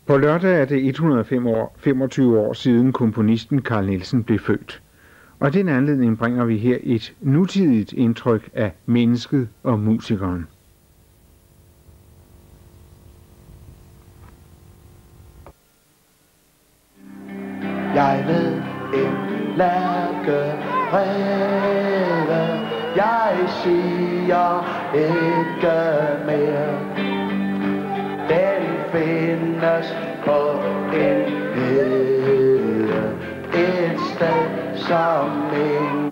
På lørdag er det 125 år siden komponisten Carl Nielsen blev født. Og den anledning bringer vi her et nutidigt indtryk af mennesket og musikeren. Jeg ved en lærke breve, jeg siger ikke mere. Den findes på en hede, et sted som min.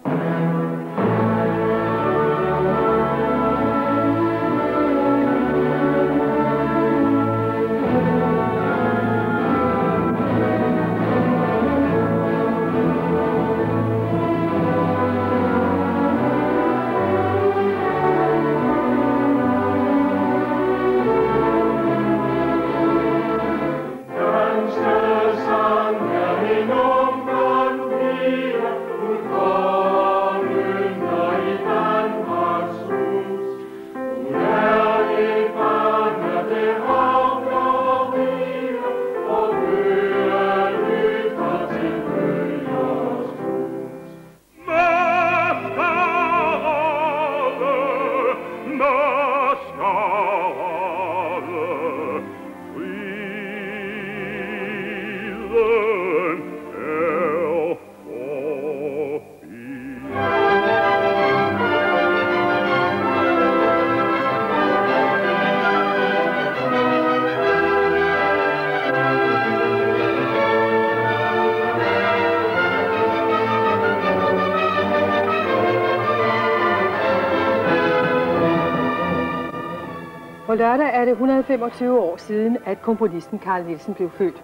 På lørdag er det 125 år siden, at komponisten Carl Nielsen blev født.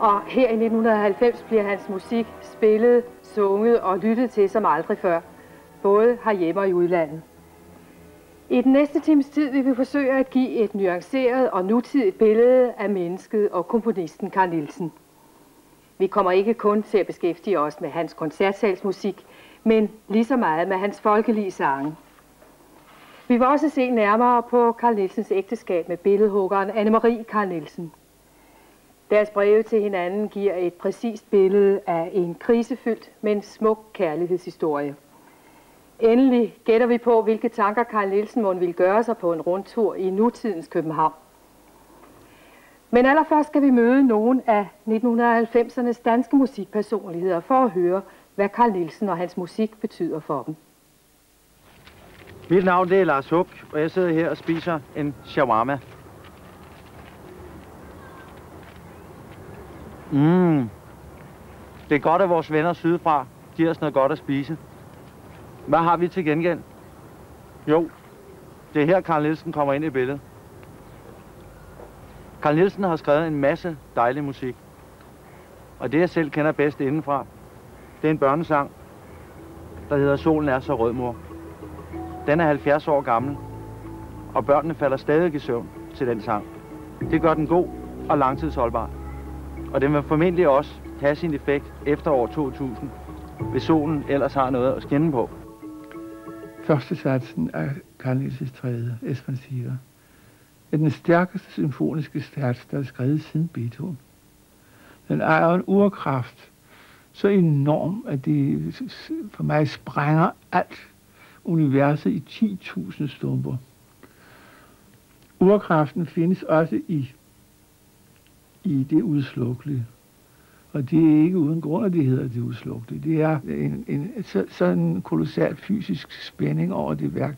Og her i 1990 bliver hans musik spillet, sunget og lyttet til som aldrig før, både herhjemme og i udlandet. I den næste times tid vil vi forsøge at give et nuanceret og nutidigt billede af mennesket og komponisten Carl Nielsen. Vi kommer ikke kun til at beskæftige os med hans koncertsalsmusik, men lige så meget med hans folkelige sange. Vi vil også se nærmere på Carl Nielsens ægteskab med billedhuggeren Anne-Marie Carl Nielsen. Deres breve til hinanden giver et præcist billede af en krisefyldt, men smuk kærlighedshistorie. Endelig gætter vi på, hvilke tanker Carl Nielsen mon ville gøre sig på en rundtur i nutidens København. Men allerførst skal vi møde nogle af 1990'ernes danske musikpersonligheder for at høre, hvad Carl Nielsen og hans musik betyder for dem. Mit navn det er Lars Huk, og jeg sidder her og spiser en shawarma. Det er godt, at vores venner sydfra giver os noget godt at spise. Hvad har vi til gengæld? Jo, det er her Carl Nielsen kommer ind i billedet. Carl Nielsen har skrevet en masse dejlig musik. Og det jeg selv kender bedst indenfra, det er en børnesang, der hedder Solen er så rød, mor. Den er 70 år gammel, og børnene falder stadig i søvn til den sang. Det gør den god og langtidsholdbar. Og den vil formentlig også have sin effekt efter år 2000, hvis solen ellers har noget at skinne på. Første satsen af Carl Nielsens tredje, Espansiva, er den stærkeste symfoniske sats, der er skrevet siden Beethoven. Den ejer en urkraft så enorm, at det for mig sprænger alt universet i 10.000 stumper. Urkraften findes også i det udslukkelige. Og det er ikke uden grund, at det hedder det udslukkelige. Det er sådan en kolossal fysisk spænding over det værk,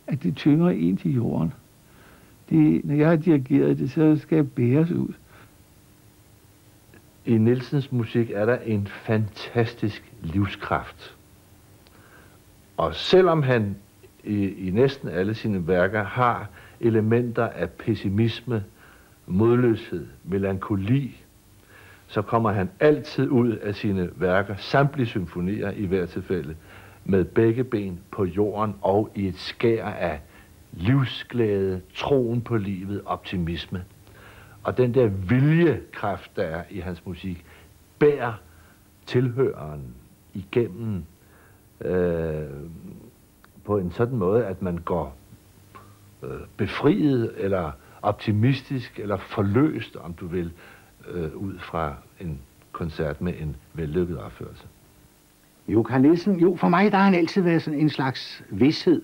at det tynger ind til jorden. Når jeg har dirigeret det, så skal det bæres ud. I Nielsens musik er der en fantastisk livskraft. Og selvom han i næsten alle sine værker har elementer af pessimisme, modløshed, melankoli, så kommer han altid ud af sine værker, samtlige symfonier i hvert tilfælde, med begge ben på jorden og i et skær af livsglæde, troen på livet, optimisme. Og den der viljekraft, der er i hans musik, bærer tilhøreren igennem på en sådan måde, at man går befriet eller optimistisk eller forløst, om du vil, ud fra en koncert med en vellykket opførelse? Jo, Carl Nielsen, jo, for mig der har han altid været sådan en slags vished.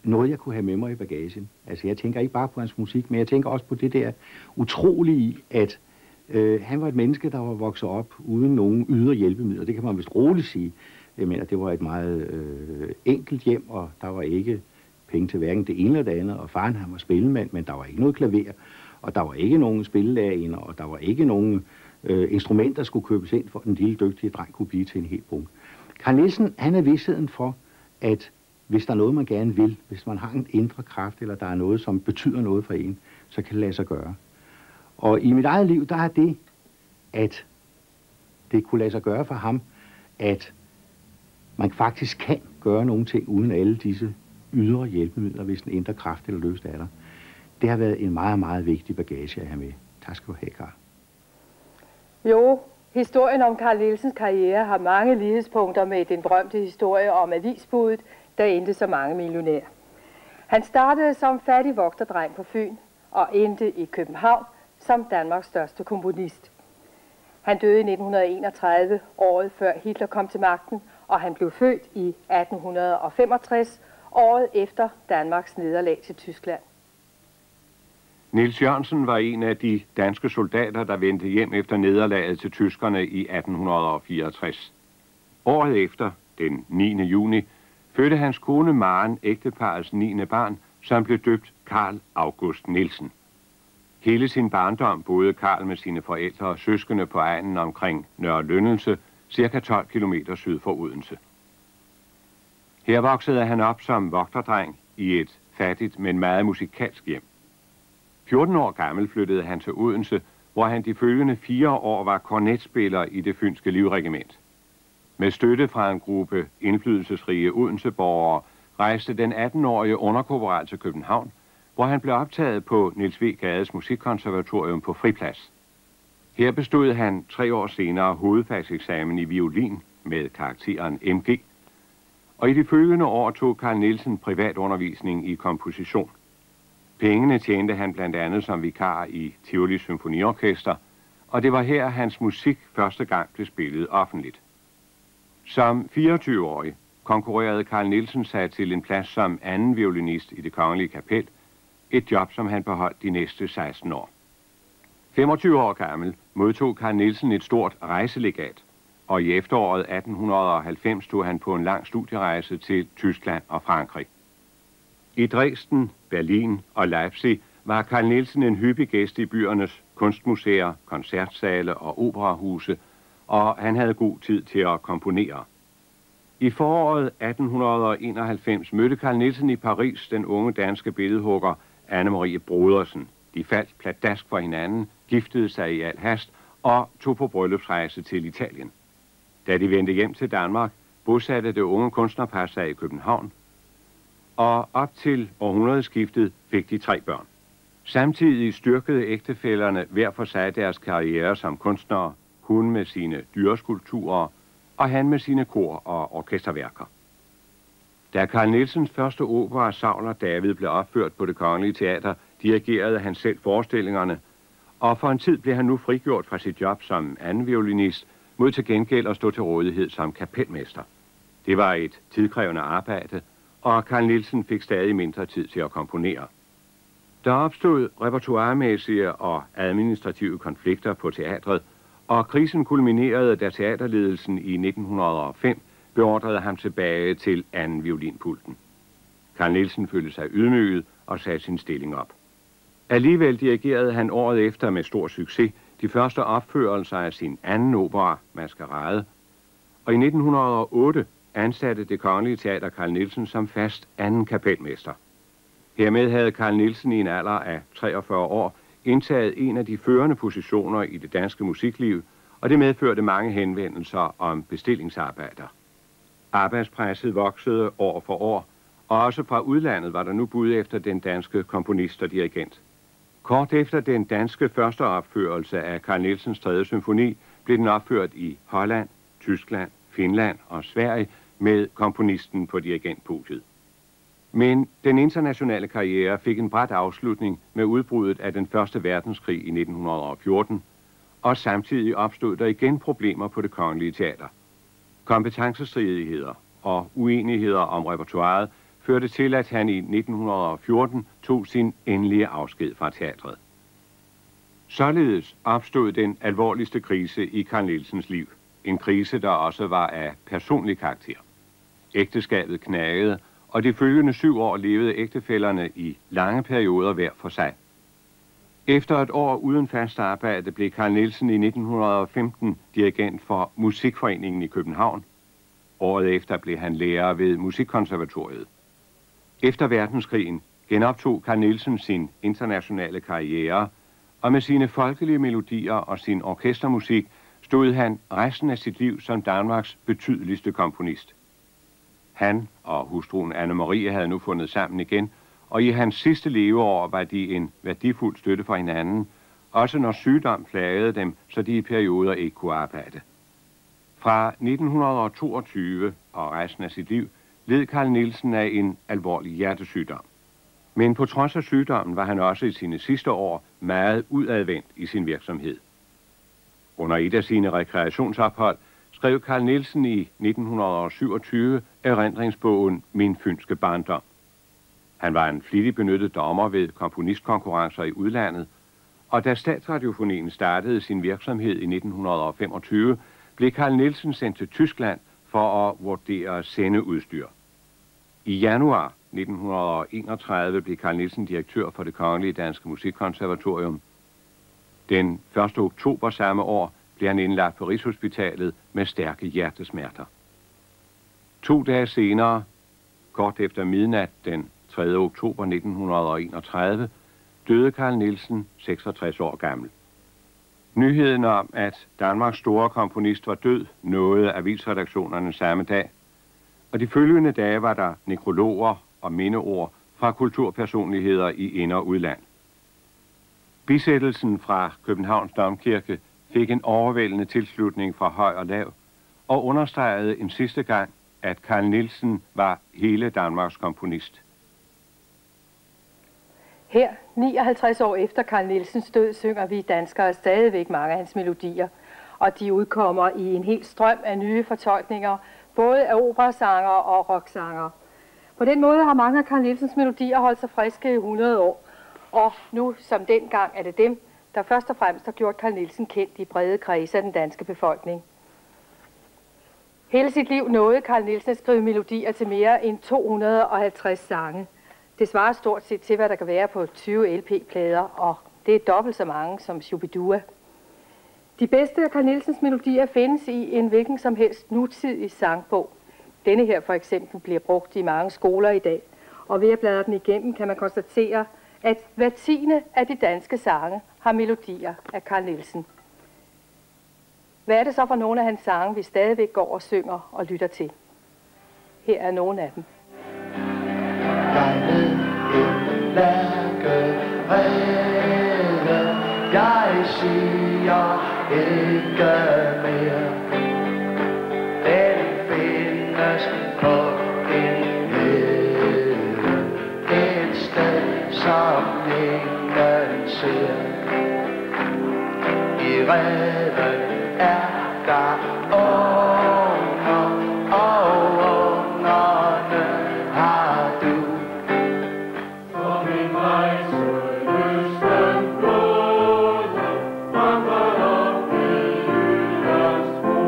Noget, jeg kunne have med mig i bagagen. Altså, jeg tænker ikke bare på hans musik, men jeg tænker også på det der utrolige i, at han var et menneske, der var vokset op uden nogen ydre hjælpemidler. Det kan man vist roligt sige. Jeg mener, det var et meget enkelt hjem, og der var ikke penge til hverken det ene eller det andet. Og faren, han var spillemand, men der var ikke noget klaver, og der var ikke nogen spillelærerinder, og der var ikke nogen instrumenter, der skulle købes ind, for den lille dygtige dreng kunne blive til en helt bunke. Carl Nielsen, han er vidstheden for, at hvis der er noget, man gerne vil, hvis man har en indre kraft, eller der er noget, som betyder noget for en, så kan det lade sig gøre. Og i mit eget liv, der er det, at det kunne lade sig gøre for ham, at man faktisk kan gøre nogle ting uden alle disse ydre hjælpemidler, hvis en indre kraft eller lyst er der. Det har været en meget, meget vigtig bagage at have med. Tak skal du have, Carl. Jo, historien om Carl Nielsens karriere har mange lighedspunkter med den berømte historie om avisbuddet, der endte så mange millionærer. Han startede som fattig vogterdreng på Fyn og endte i København som Danmarks største komponist. Han døde i 1931, året før Hitler kom til magten, og han blev født i 1865, året efter Danmarks nederlag til Tyskland. Niels Jørgensen var en af de danske soldater, der vendte hjem efter nederlaget til tyskerne i 1864. Året efter, den 9. juni, fødte hans kone Maren ægteparrets 9. barn, som blev døbt Carl August Nielsen. Hele sin barndom boede Carl med sine forældre og søskende på egnen omkring Nørre Lyndelse, cirka 12 km syd for Odense. Her voksede han op som vogterdreng i et fattigt, men meget musikalsk hjem. 14 år gammel flyttede han til Odense, hvor han de følgende 4 år var kornetspiller i det fynske livregiment. Med støtte fra en gruppe indflydelsesrige Odenseborgere rejste den 18-årige underkorporal til København, hvor han blev optaget på Niels W. Gades Musikkonservatorium på Friplads. Her bestod han 3 år senere hovedfagseksamen i violin med karakteren MG, og i de følgende år tog Carl Nielsen privatundervisning i komposition. Pengene tjente han blandt andet som vikar i Tivoli Symfoniorkester, og det var her hans musik første gang blev spillet offentligt. Som 24-årig konkurrerede Carl Nielsen sig til en plads som anden violinist i Det Kongelige Kapel, et job, som han beholdt de næste 16 år. 25 år gammel modtog Carl Nielsen et stort rejselegat, og i efteråret 1890 tog han på en lang studierejse til Tyskland og Frankrig. I Dresden, Berlin og Leipzig var Carl Nielsen en hyppig gæst i byernes kunstmuseer, koncertsale og operahuse, og han havde god tid til at komponere. I foråret 1891 mødte Carl Nielsen i Paris den unge danske billedhugger Anne-Marie Brodersen. De faldt pladask for hinanden, giftede sig i al hast og tog på bryllupsrejse til Italien. Da de vendte hjem til Danmark, bosatte det unge kunstnerpar sig i København, og op til århundredeskiftet fik de 3 børn. Samtidig styrkede ægtefællerne hver for sig deres karriere som kunstnere, hun med sine dyreskulpturer og han med sine kor- og orkesterværker. Da Carl Nielsens første opera, Saul og David, blev opført på Det Kongelige Teater, dirigerede han selv forestillingerne, og for en tid blev han nu frigjort fra sit job som anden violinist, mod til gengæld at stå til rådighed som kapelmester. Det var et tidkrævende arbejde, og Carl Nielsen fik stadig mindre tid til at komponere. Der opstod repertoiremæssige og administrative konflikter på teatret, og krisen kulminerede, da teaterledelsen i 1905 beordrede ham tilbage til anden violinpulten. Carl Nielsen følte sig ydmyget og satte sin stilling op. Alligevel dirigerede han året efter med stor succes de første opførelser af sin anden opera, Maskerade, og i 1908 ansatte Det Kongelige Teater Carl Nielsen som fast anden kapelmester. Hermed havde Carl Nielsen i en alder af 43 år indtaget en af de førende positioner i det danske musikliv, og det medførte mange henvendelser om bestillingsarbejder. Arbejdspresset voksede år for år, og også fra udlandet var der nu bud efter den danske komponist og dirigent. Kort efter den danske første opførelse af Carl Nielsens 3. symfoni blev den opført i Holland, Tyskland, Finland og Sverige med komponisten på dirigentpodiet. Men den internationale karriere fik en brat afslutning med udbruddet af den første verdenskrig i 1914, og samtidig opstod der igen problemer på Det Kongelige Teater. Kompetencestridigheder og uenigheder om repertoiret førte til, at han i 1914 tog sin endelige afsked fra teatret. Således opstod den alvorligste krise i Carl Nielsens liv. En krise, der også var af personlig karakter. Ægteskabet knagede, og de følgende 7 år levede ægtefællerne i lange perioder hver for sig. Efter et år uden fast arbejde blev Carl Nielsen i 1915 dirigent for Musikforeningen i København. Året efter blev han lærer ved Musikkonservatoriet. Efter verdenskrigen genoptog Carl Nielsen sin internationale karriere, og med sine folkelige melodier og sin orkestermusik stod han resten af sit liv som Danmarks betydeligste komponist. Han og hustruen Anne-Marie havde nu fundet sammen igen, og i hans sidste leveår var de en værdifuld støtte for hinanden, også når sygdom plagede dem, så de i perioder ikke kunne arbejde. Fra 1922 og resten af sit liv led Carl Nielsen af en alvorlig hjertesygdom. Men på trods af sygdommen var han også i sine sidste år meget udadvendt i sin virksomhed. Under et af sine rekreationsophold skrev Carl Nielsen i 1927 erindringsbogen Min fynske barndom. Han var en flittig benyttet dommer ved komponistkonkurrencer i udlandet, og da Statsradiofonien startede sin virksomhed i 1925, blev Carl Nielsen sendt til Tyskland for at vurdere sendeudstyr. I januar 1931 blev Carl Nielsen direktør for Det Kongelige Danske Musikkonservatorium. Den 1. oktober samme år blev han indlagt på Rigshospitalet med stærke hjertesmerter. 2 dage senere, kort efter midnat den 3. oktober 1931, døde Carl Nielsen 66 år gammel. Nyheden om, at Danmarks store komponist var død, nåede avisredaktionerne samme dag, og de følgende dage var der nekrologer og mindeord fra kulturpersonligheder i ind- og udland. Bisættelsen fra Københavns Domkirke fik en overvældende tilslutning fra høj og lav, og understregede en sidste gang, at Carl Nielsen var hele Danmarks komponist. Her, 59 år efter Carl Nielsens død, synger vi danskere stadigvæk mange af hans melodier, og de udkommer i en hel strøm af nye fortolkninger, både af operasanger og rocksanger. På den måde har mange af Carl Nielsens melodier holdt sig friske i 100 år, og nu som dengang er det dem, der først og fremmest har gjort Carl Nielsen kendt i brede kredse af den danske befolkning. Hele sit liv nåede Carl Nielsen at skrive melodier til mere end 250 sange. Det svarer stort set til, hvad der kan være på 20 LP-plader, og det er dobbelt så mange som Shubidua. De bedste af Carl Nielsens melodier findes i en hvilken som helst nutidig sangbog. Denne her for eksempel bliver brugt i mange skoler i dag, og ved at bladre den igennem kan man konstatere, at hver 10. af de danske sange har melodier af Carl Nielsen. Hvad er det så for nogle af hans sange, vi stadigvæk går og synger og lytter til? Her er nogle af dem. Jeg ved en lærke redde, jeg siger ikke mere. Den findes på en hede, et sted som ingen ser. I redden er der unger, og ungerne har du. For min rejse lysten både, vandrer op i Jyllands bro.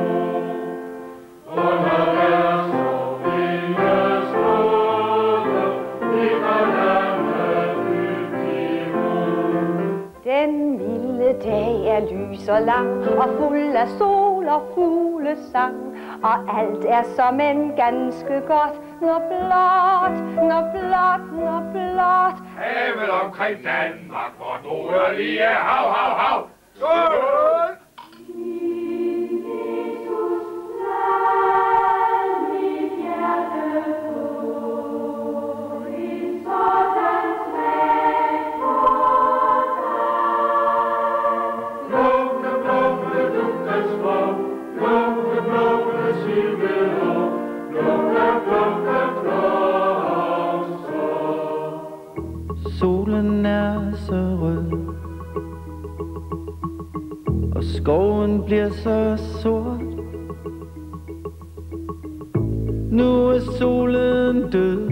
Under deres og vindes både, ligger landet dybt i ro. Den milde dag er lys og lang, og fuld af sol og fuglesang, og alt er som en ganske godt, når blot. Havet omkring Danmark, hvor nordlige hav, hav, hav. Skål! Lukke, lukke, lukke, lukke, skoven bliver så sort. Nu er solen død,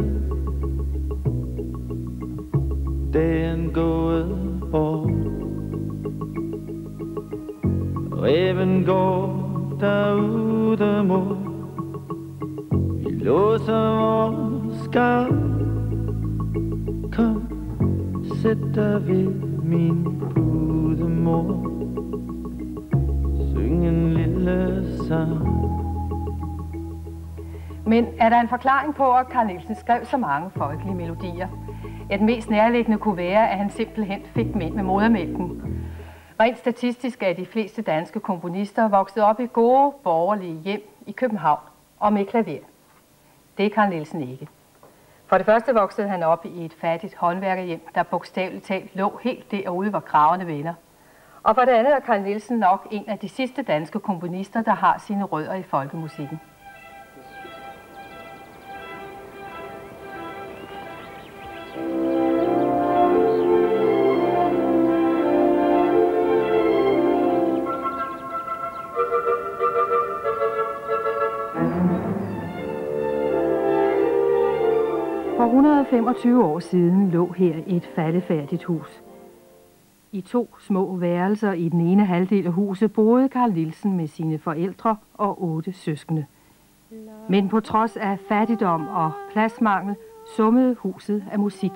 dagen gået bort. Ræven går derude, mor. Vi låser vores skab. Kom, sæt dig ved min pude, mor. Syng en lille sang. Men er der en forklaring på, at Carl Nielsen skrev så mange folkelige melodier? Ja, den mest nærliggende kunne være, at han simpelthen fik dem ind med modermælken. Rent statistisk er de fleste danske komponister vokset op i gode, borgerlige hjem i København og med klaver. Det er Carl Nielsen ikke. For det første voksede han op i et fattigt håndværkerhjem, der bogstaveligt talt lå helt derude, hvor kravene vender. Og for det andet er Carl Nielsen nok en af de sidste danske komponister, der har sine rødder i folkemusikken. For 125 år siden lå her et faldefærdigt hus. I 2 små værelser i den ene halvdel af huset boede Carl Nielsen med sine forældre og 8 søskende. Men på trods af fattigdom og pladsmangel summede huset af musik.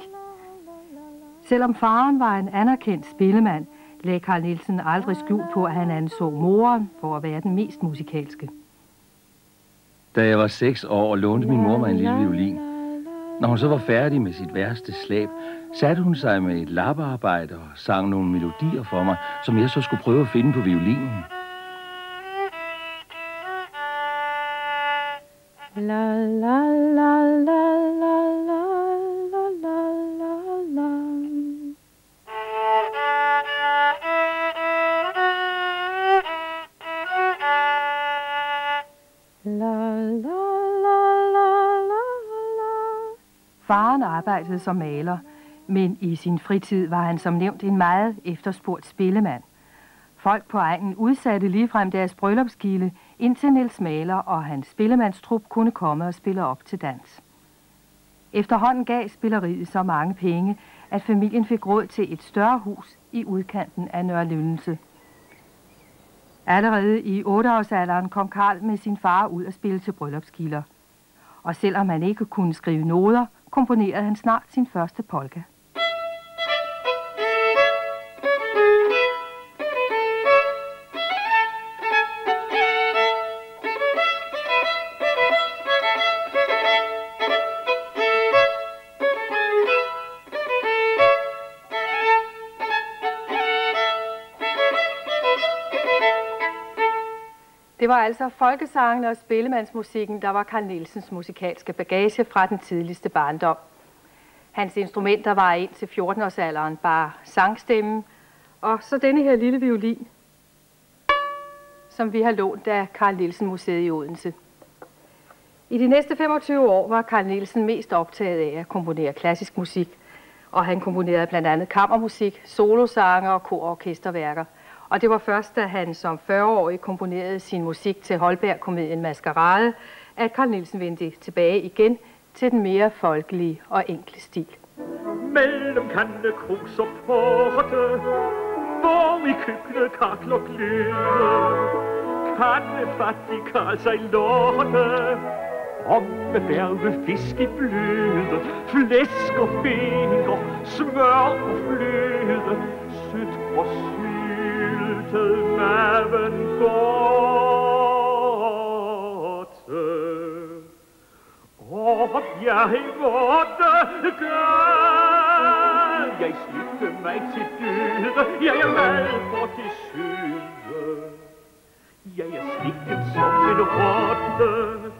Selvom faren var en anerkendt spillemand, lagde Carl Nielsen aldrig skjul på, at han anså moren for at være den mest musikalske. Da jeg var 6 år og lånte min mor mig en lille violin. Når hun så var færdig med sit værste slæb, satte hun sig med et lappearbejde og sang nogle melodier for mig, som jeg så skulle prøve at finde på violinen. La la la la la la la la la. La la la la la. Faren arbejdede som maler, men i sin fritid var han som nævnt en meget efterspurgt spillemand. Folk på egnen udsatte ligefrem deres bryllupsgilde, indtil Niels Maler og hans spillemandstrup kunne komme og spille op til dans. Efterhånden gav spilleriet så mange penge, at familien fik råd til et større hus i udkanten af Nørre Lyndelse. Allerede i 8-årsalderen kom Carl med sin far ud og spille til bryllupsgilder. Og selvom han ikke kunne skrive noder, komponerede han snart sin første polka. Det var altså folkesangene og spillemandsmusikken, der var Carl Nielsens musikalske bagage fra den tidligste barndom. Hans instrumenter var indtil 14-årsalderen bare sangstemmen, og så denne her lille violin, som vi har lånt af Carl Nielsen Museet i Odense. I de næste 25 år var Carl Nielsen mest optaget af at komponere klassisk musik, og han komponerede blandt andet kammermusik, solosanger og kor- og orkesterværker. Og det var først, da han som 40-årig komponerede sin musik til Holberg-komedien Maskerade, at Carl Nielsen vendte tilbage igen til den mere folkelige og enkle stil. Mellem kande, krus og porte, hvor i køkkenet kakler gløde, kandefattig Karl sig lorte, om med bærve fisk i bløde, flæsk og finger, smør og fløde, sødt og syltet maven borte. Og jeg måtte gøre, jeg slippe mig til døde, jeg er mad for det søde, jeg er slikket som en rotte.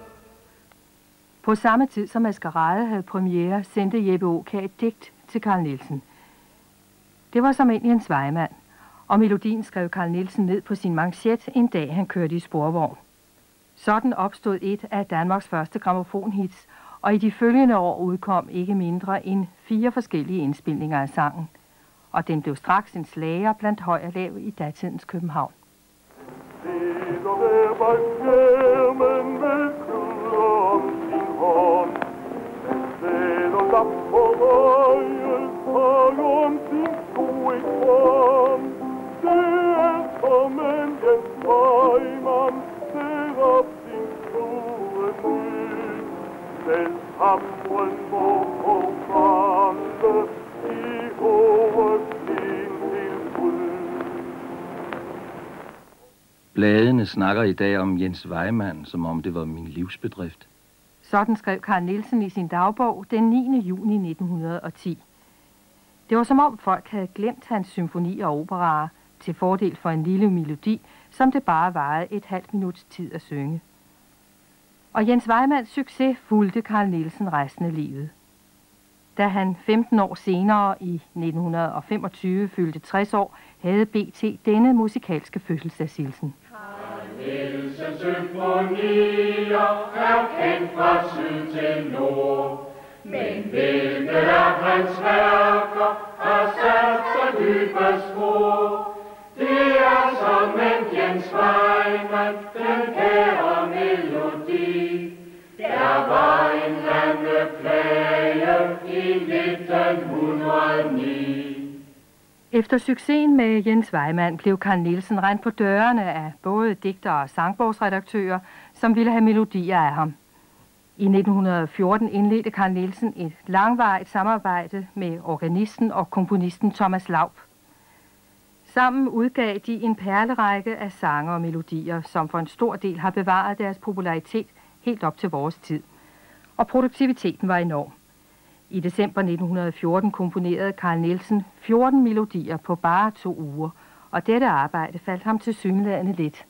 På samme tid som Maskerade havde premiere, sendte Jeppe Aakjær et digt til Carl Nielsen. Det var som egentlig en svejmand, og melodien skrev Carl Nielsen ned på sin manchet en dag, han kørte i sporvogn. Sådan opstod et af Danmarks første grammofonhits, og i de følgende år udkom ikke mindre end 4 forskellige indspilninger af sangen. Og den blev straks en slager blandt høj og lav i datidens København. og der var skærmen med klud om sin hånd. Den og lap på røget, og om sin sko i form. Det er som en Jens Vejmand, ser op sin store ny. Selv hamren må på brande, i hovedet sin til bryd. Bladene snakker i dag om Jens Vejmand, som om det var min livsbedrift. Sådan skrev Carl Nielsen i sin dagbog den 9. juni 1910. Det var som om folk havde glemt hans symfonier og operaer til fordel for en lille melodi, som det bare varede et halvt minuts tid at synge. Og Jens Vejmands succes fulgte Carl Nielsen resten af livet. Da han 15 år senere i 1925 fyldte 60 år, havde BT denne musikalske fødselsdagshilsen. Nielsens symfonier er kendt fra syd til nord, men hvilke af hans værker har sat sig dybe spor? Det er som en Jens Vejmand, den kære melodi. Der var en landeplage i 1909. Efter succesen med Jens Vejmand blev Carl Nielsen rendt på dørene af både digtere og sangbogsredaktører, som ville have melodier af ham. I 1914 indledte Carl Nielsen et langvarigt samarbejde med organisten og komponisten Thomas Laub. Sammen udgav de en perlerække af sange og melodier, som for en stor del har bevaret deres popularitet helt op til vores tid. Og produktiviteten var enorm. I december 1914 komponerede Carl Nielsen 14 melodier på bare 2 uger, og dette arbejde faldt ham tilsyneladende lidt.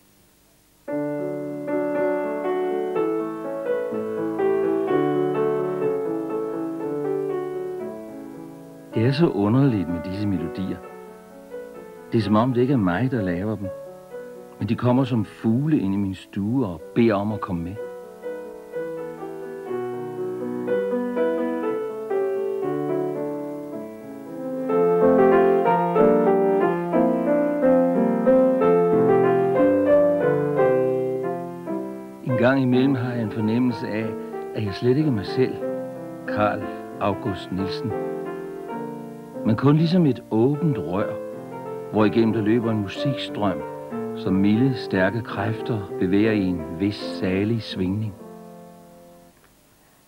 Det er så underligt med disse melodier. Det er som om det ikke er mig, der laver dem, men de kommer som fugle ind i min stue og beder om at komme med. En gang imellem har jeg en fornemmelse af, at jeg slet ikke er mig selv, Carl August Nielsen, men kun ligesom et åbent rør, hvorigennem der løber en musikstrøm, som milde, stærke kræfter bevæger i en vis salig svingning.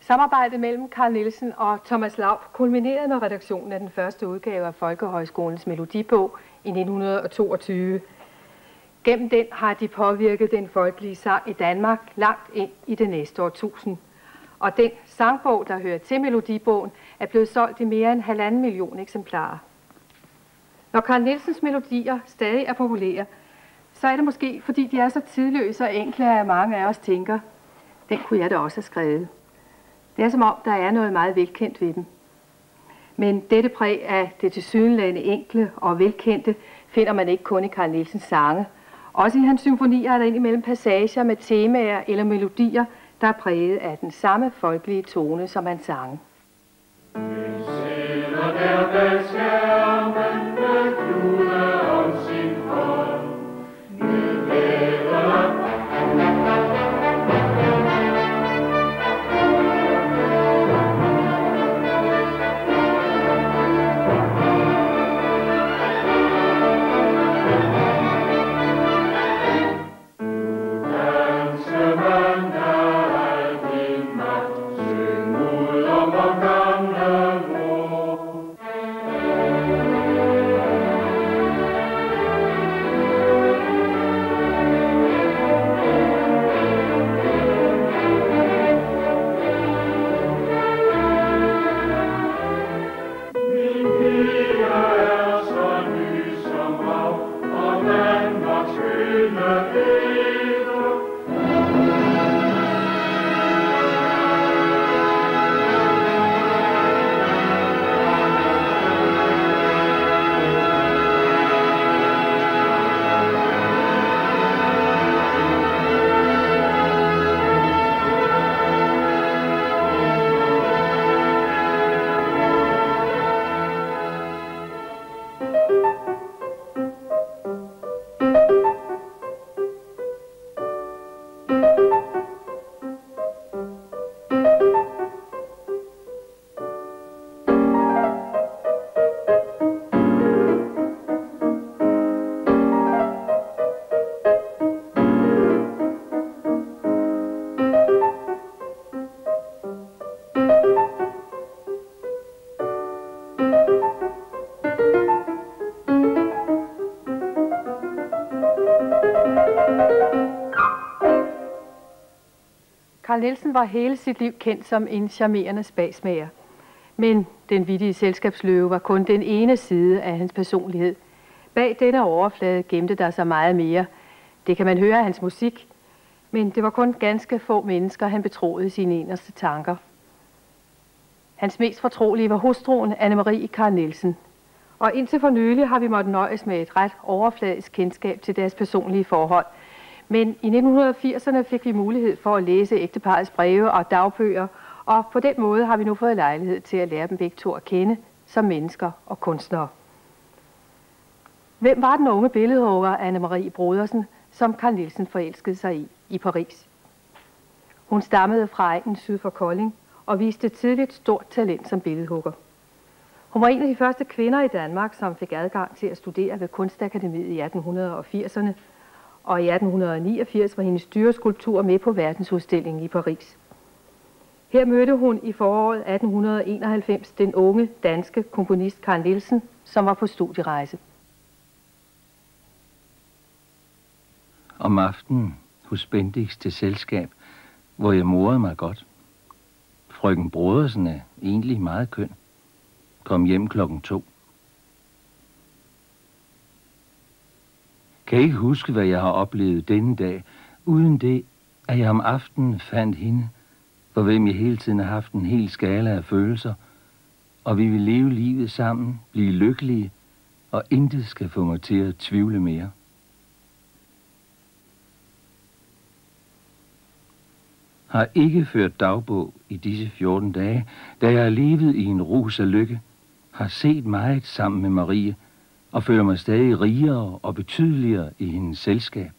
Samarbejdet mellem Carl Nielsen og Thomas Laub kulminerede med redaktionen af den første udgave af Folkehøjskolens melodibog i 1922. Gennem den har de påvirket den folkelige sang i Danmark langt ind i det næste årtusind. Og den sangbog, der hører til melodibogen, er blevet solgt i mere end 1,5 million eksemplarer. Når Carl Nielsens melodier stadig er populære, så er det måske, fordi de er så tidløse og enkle, at mange af os tænker, den kunne jeg da også have skrevet. Det er som om, der er noget meget velkendt ved dem. Men dette præg af det tilsyneladende enkle og velkendte finder man ikke kun i Carl Nielsens sange. Også i hans symfonier er der indimellem passager med temaer eller melodier, der er præget af den samme folkelige tone som hans sange. Carl Nielsen var hele sit liv kendt som en charmerende spagsmager. Men den vittige selskabsløve var kun den ene side af hans personlighed. Bag denne overflade gemte der sig meget mere. Det kan man høre af hans musik, men det var kun ganske få mennesker, han betroede sine inderste tanker. Hans mest fortrolige var hustruen Anne-Marie Carl Nielsen. Og indtil for nylig har vi måttet nøjes med et ret overfladisk kendskab til deres personlige forhold. Men i 1980'erne fik vi mulighed for at læse ægteparrets breve og dagbøger, og på den måde har vi nu fået lejlighed til at lære dem begge to at kende som mennesker og kunstnere. Hvem var den unge billedhugger Anne-Marie Brodersen, som Carl Nielsen forelskede sig i Paris? Hun stammede fra egnen syd for Kolding og viste tidligt stort talent som billedhugger. Hun var en af de første kvinder i Danmark, som fik adgang til at studere ved Kunstakademiet i 1880'erne, og i 1889 var hendes dyreskulptur med på verdensudstillingen i Paris. Her mødte hun i foråret 1891 den unge danske komponist Carl Nielsen, som var på studierejse. Om aftenen hos Bendix til selskab, hvor jeg morede mig godt. Frøken Brodersen er egentlig meget køn. Kom hjem 2:00. Kan ikke huske, hvad jeg har oplevet denne dag, uden det, at jeg om aftenen fandt hende, for hvem jeg hele tiden har haft en hel skala af følelser, og vi vil leve livet sammen, blive lykkelige, og intet skal få mig til at tvivle mere. Har ikke ført dagbog i disse 14 dage, da jeg har levet i en rus af lykke, har set meget sammen med Marie, og føler mig stadig rigere og betydeligere i hendes selskab.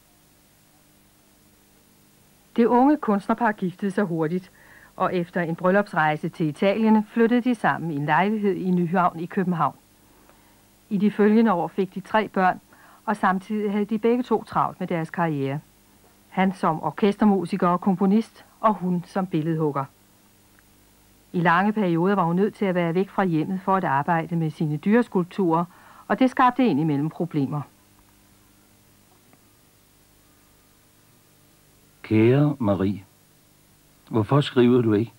Det unge kunstnerpar giftede sig hurtigt, og efter en bryllupsrejse til Italien flyttede de sammen i en lejlighed i Nyhavn i København. I de følgende år fik de 3 børn, og samtidig havde de begge to travlt med deres karriere. Han som orkestermusiker og komponist, og hun som billedhugger. I lange perioder var hun nødt til at være væk fra hjemmet for at arbejde med sine dyreskulpturer, og det skabte indimellem problemer. Kære Marie, hvorfor skriver du ikke?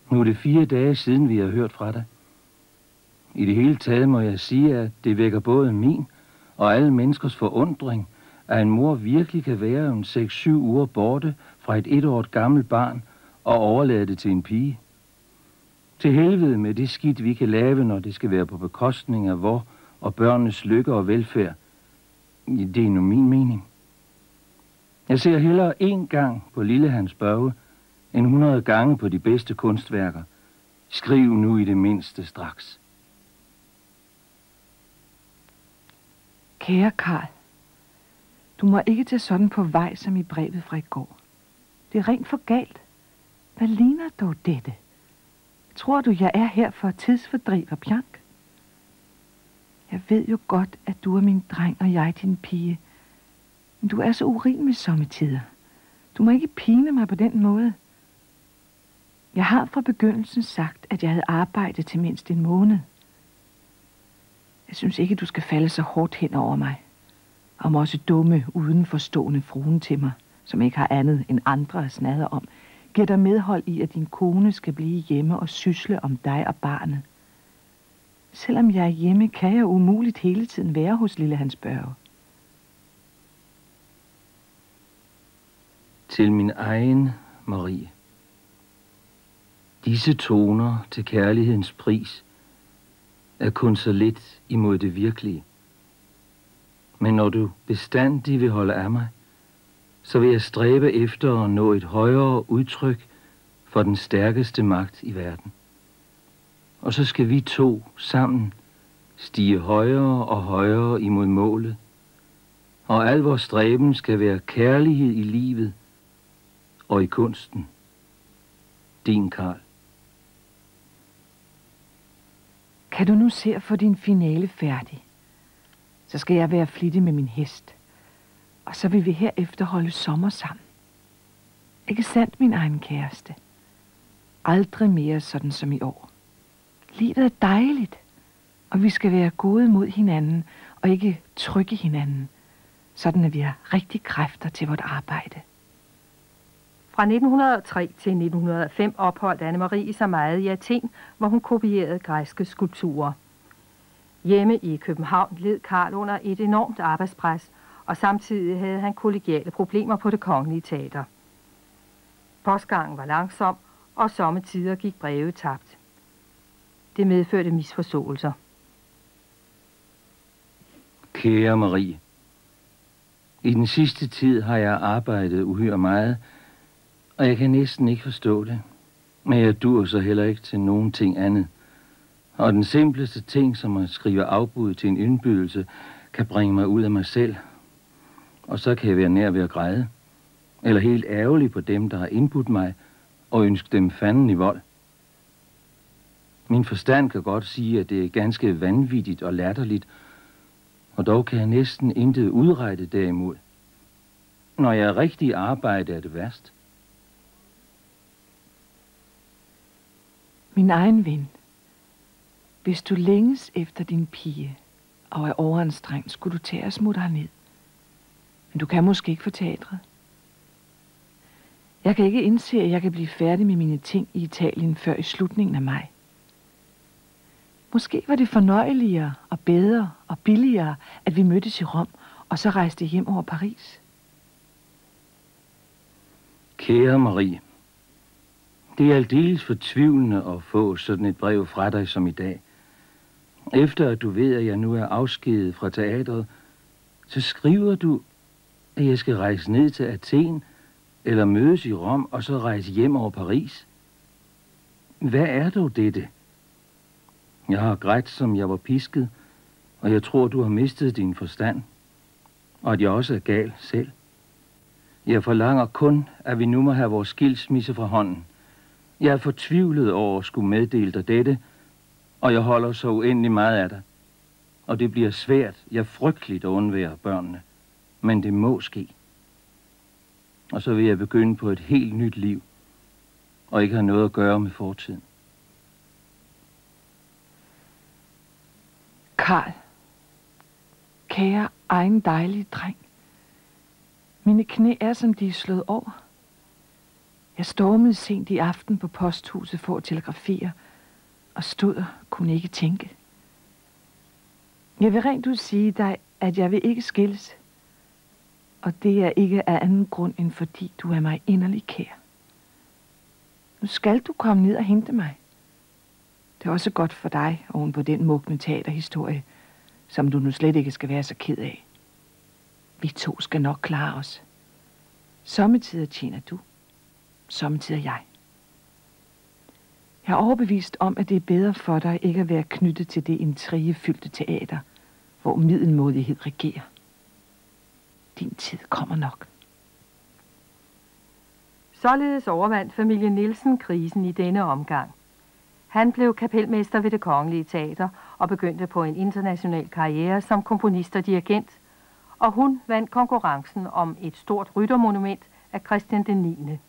Nu er det 4 dage siden, vi har hørt fra dig. I det hele taget må jeg sige, at det vækker både min og alle menneskers forundring, at en mor virkelig kan være en 6-7 uger borte fra et 1-årigt gammelt barn og overlade det til en pige. Til helvede med det skidt, vi kan lave, når det skal være på bekostning af vor og børnenes lykke og velfærd. Det er nu min mening. Jeg ser hellere 1 gang på lille Hans Børge, end 100 gange på de bedste kunstværker. Skriv nu i det mindste straks. Kære Karl, du må ikke tage sådan på vej som i brevet fra i går. Det er rent for galt. Hvad ligner dog dette? Tror du, jeg er her for tidsfordriv og pjank? Jeg ved jo godt, at du er min dreng, og jeg din pige. Men du er så urimelig sommetider. Du må ikke pine mig på den måde. Jeg har fra begyndelsen sagt, at jeg havde arbejdet til mindst 1 måned. Jeg synes ikke, du skal falde så hårdt hen over mig. Om også dumme, udenforstående fruen til mig, som ikke har andet end andre at snadre om, giver dig medhold i, at din kone skal blive hjemme og sysle om dig og barnet. Selvom jeg er hjemme, kan jeg umuligt hele tiden være hos lille Hans Børge. Til min egen Marie. Disse toner til kærlighedens pris er kun så lidt imod det virkelige. Men når du bestandig vil holde af mig, så vil jeg stræbe efter at nå et højere udtryk for den stærkeste magt i verden. Og så skal vi 2 sammen stige højere og højere imod målet, og al vores stræben skal være kærlighed i livet og i kunsten. Din Karl. Kan du nu se at få din finale færdig? Så skal jeg være flittig med min hest. Og så vil vi herefter holde sommer sammen. Ikke sandt, min egen kæreste? Aldrig mere sådan som i år. Livet er dejligt, og vi skal være gode mod hinanden og ikke trykke hinanden, sådan at vi har rigtig kræfter til vort arbejde. Fra 1903 til 1905 opholdt Anne-Marie sig meget i Athen, hvor hun kopierede græske skulpturer. Hjemme i København led Carl under et enormt arbejdspres, og samtidig havde han kollegiale problemer på Det Kongelige Teater. Postgangen var langsom, og sommetider gik breve tabt. Det medførte misforståelser. Kære Marie, i den sidste tid har jeg arbejdet uhyre meget, og jeg kan næsten ikke forstå det. Men jeg dur så heller ikke til nogen ting andet. Og den simpleste ting, som at skrive afbud til en indbydelse, kan bringe mig ud af mig selv. Og så kan jeg være nær ved at græde. Eller helt ærgerlig på dem, der har indbudt mig, og ønske dem fanden i vold. Min forstand kan godt sige, at det er ganske vanvittigt og latterligt, og dog kan jeg næsten intet udrette derimod. Når jeg rigtig arbejder, er det værst. Min egen ven. Hvis du længes efter din pige og er overanstrengt, skulle du tage og smutte herned. Men du kan måske ikke få teatret. Jeg kan ikke indse, at jeg kan blive færdig med mine ting i Italien før i slutningen af maj. Måske var det fornøjeligere og bedre og billigere, at vi mødtes i Rom og så rejste hjem over Paris. Kære Marie, det er aldeles fortvivlende at få sådan et brev fra dig som i dag. Efter at du ved, at jeg nu er afskedet fra teatret, så skriver du, at jeg skal rejse ned til Athen, eller mødes i Rom, og så rejse hjem over Paris. Hvad er dog dette? Jeg har grædt, som jeg var pisket, og jeg tror, du har mistet din forstand, og at jeg også er gal selv. Jeg forlanger kun, at vi nu må have vores skilsmisse fra hånden. Jeg er fortvivlet over at skulle meddele dig dette, og jeg holder så uendelig meget af dig. Og det bliver svært, frygteligt at undvære børnene. Men det må ske. Og så vil jeg begynde på et helt nyt liv, og ikke have noget at gøre med fortiden. Carl, kære egen dejlige dreng. Mine knæ er, som de er slået over. Jeg stormede sent i aften på posthuset for at telegrafere, og stod og kunne ikke tænke. Jeg vil rent ud sige dig, at jeg vil ikke skilles. Og det er ikke af anden grund, end fordi du er mig inderlig kær. Nu skal du komme ned og hente mig. Det er også godt for dig oven på den mugne teaterhistorie, som du nu slet ikke skal være så ked af. Vi to skal nok klare os. Sommetider tjener du, sommetider jeg. Jeg er overbevist om, at det er bedre for dig ikke at være knyttet til det intrigefyldte teater, hvor middelmådighed regerer. Din tid kommer nok. Således overvandt familien Nielsen krisen i denne omgang. Han blev kapelmester ved Det Kongelige Teater og begyndte på en international karriere som komponist og dirigent, og hun vandt konkurrencen om et stort ryttermonument af Christian den 9.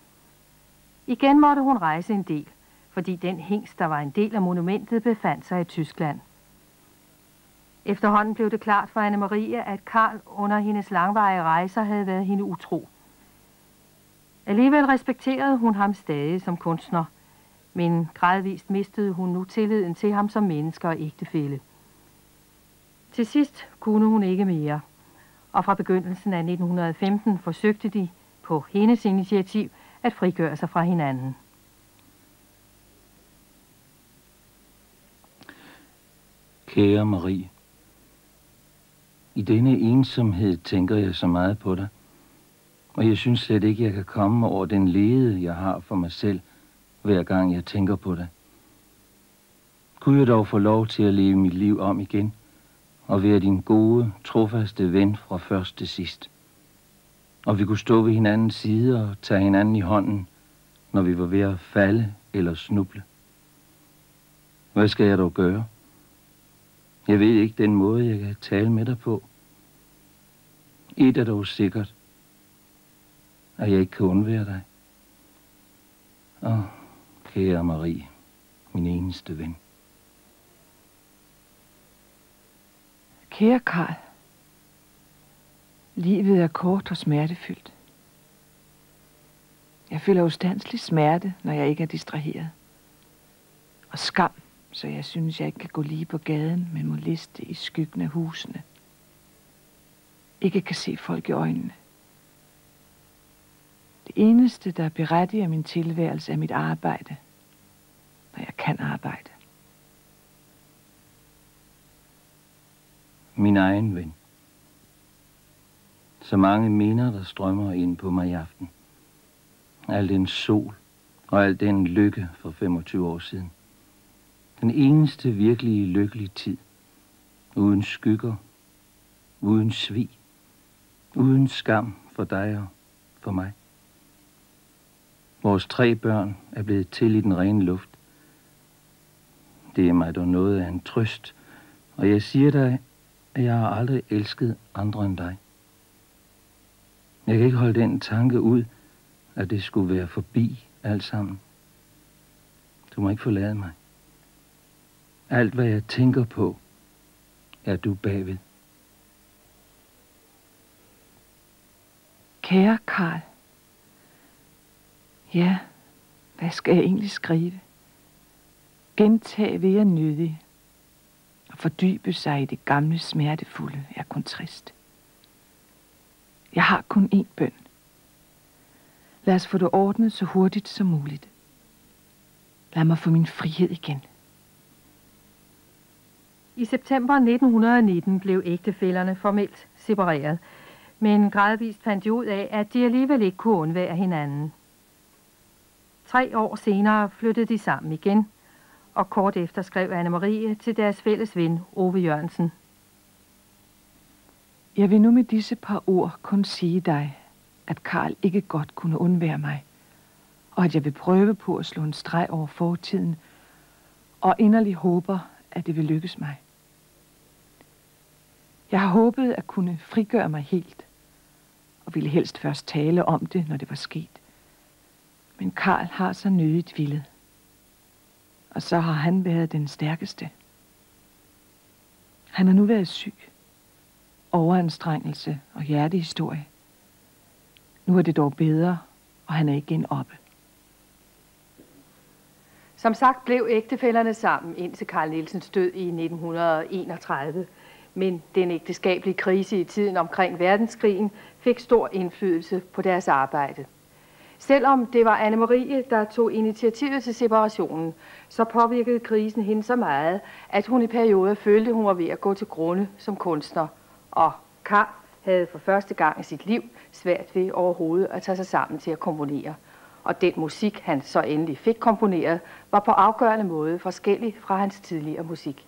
Igen måtte hun rejse en del, fordi den hingst, der var en del af monumentet, befandt sig i Tyskland. Efterhånden blev det klart for Anne-Marie, at Carl under hendes langvarige rejser havde været hende utro. Alligevel respekterede hun ham stadig som kunstner, men gradvist mistede hun nu tilliden til ham som menneske og ægtefælle. Til sidst kunne hun ikke mere, og fra begyndelsen af 1915 forsøgte de, på hendes initiativ, at frigøre sig fra hinanden. Kære Marie, i denne ensomhed tænker jeg så meget på dig, og jeg synes slet ikke, jeg kan komme over den lede, jeg har for mig selv, hver gang jeg tænker på dig. Kunne jeg dog få lov til at leve mit liv om igen, og være din gode, trofaste ven fra først til sidst. Og vi kunne stå ved hinandens side og tage hinanden i hånden, når vi var ved at falde eller snuble. Hvad skal jeg dog gøre? Jeg ved ikke den måde, jeg kan tale med dig på. Et er dog sikkert, at jeg ikke kan undvære dig. Kære Marie, min eneste ven. Kære Carl, livet er kort og smertefyldt. Jeg føler ustandselig smerte, når jeg ikke er distraheret. Og skam, så jeg synes, jeg ikke kan gå lige på gaden, men må liste i skyggen af husene. Ikke kan se folk i øjnene. Det eneste, der berettiger min tilværelse, er mit arbejde, når jeg kan arbejde. Min egen ven. Så mange minder, der strømmer ind på mig i aften. Al den sol og al den lykke for 25 år siden. Den eneste virkelige lykkelige tid. Uden skygger, uden svig, uden skam for dig og for mig. Vores 3 børn er blevet til i den rene luft. Det er mig dog noget af en trøst, og jeg siger dig, at jeg har aldrig elsket andre end dig. Jeg kan ikke holde den tanke ud, at det skulle være forbi alt sammen. Du må ikke forlade mig. Alt, hvad jeg tænker på, er du bagved. Kære Karl. Ja, hvad skal jeg egentlig skrive? Gentage ved jeg nødig. Og fordybe sig i det gamle smertefulde er kun trist. Jeg har kun én bøn. Lad os få det ordnet så hurtigt som muligt. Lad mig få min frihed igen. I september 1919 blev ægtefællerne formelt separeret, men gradvist fandt de ud af, at de alligevel ikke kunne undvære hinanden. 3 år senere flyttede de sammen igen, og kort efter skrev Anne-Marie til deres fælles ven Ove Jørgensen. Jeg vil nu med disse par ord kun sige dig, at Karl ikke godt kunne undvære mig, og at jeg vil prøve på at slå en streg over fortiden, og inderligt håber, at det vil lykkes mig. Jeg har håbet at kunne frigøre mig helt, og ville helst først tale om det, når det var sket. Men Karl har så nødigt villet, og så har han været den stærkeste. Han har nu været syg, overanstrengelse og hjertehistorie. Nu er det dog bedre, og han er igen oppe. Som sagt blev ægtefællerne sammen indtil Carl Nielsens død i 1931, men den ægteskabelige krise i tiden omkring verdenskrigen fik stor indflydelse på deres arbejde. Selvom det var Anne-Marie, der tog initiativet til separationen, så påvirkede krisen hende så meget, at hun i perioder følte, hun var ved at gå til grunde som kunstner. Og Karl havde for første gang i sit liv svært ved overhovedet at tage sig sammen til at komponere. Og den musik, han så endelig fik komponeret, var på afgørende måde forskellig fra hans tidligere musik.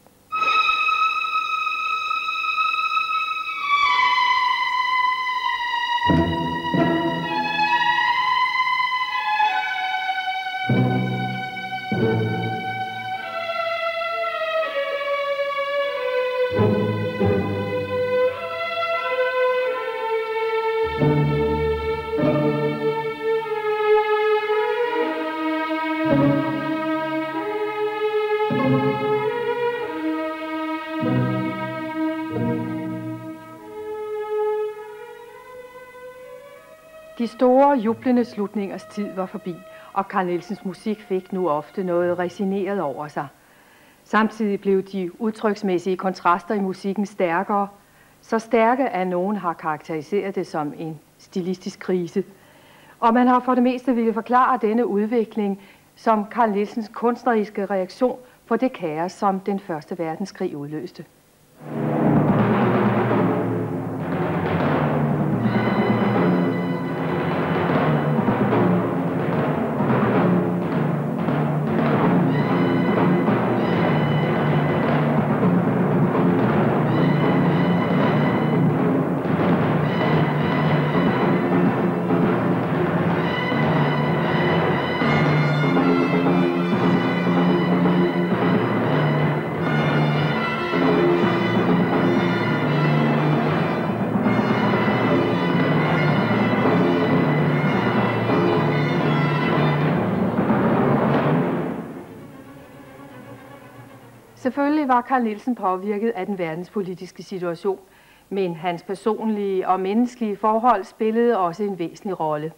De store, jublende slutningers tid var forbi, og Carl Nielsens musik fik nu ofte noget resigneret over sig. Samtidig blev de udtryksmæssige kontraster i musikken stærkere, så stærke, at nogen har karakteriseret det som en stilistisk krise. Og man har for det meste ville forklare denne udvikling som Carl Nielsens kunstneriske reaktion på det kaos, som den første verdenskrig udløste. Selvfølgelig var Carl Nielsen påvirket af den verdenspolitiske situation, men hans personlige og menneskelige forhold spillede også en væsentlig rolle.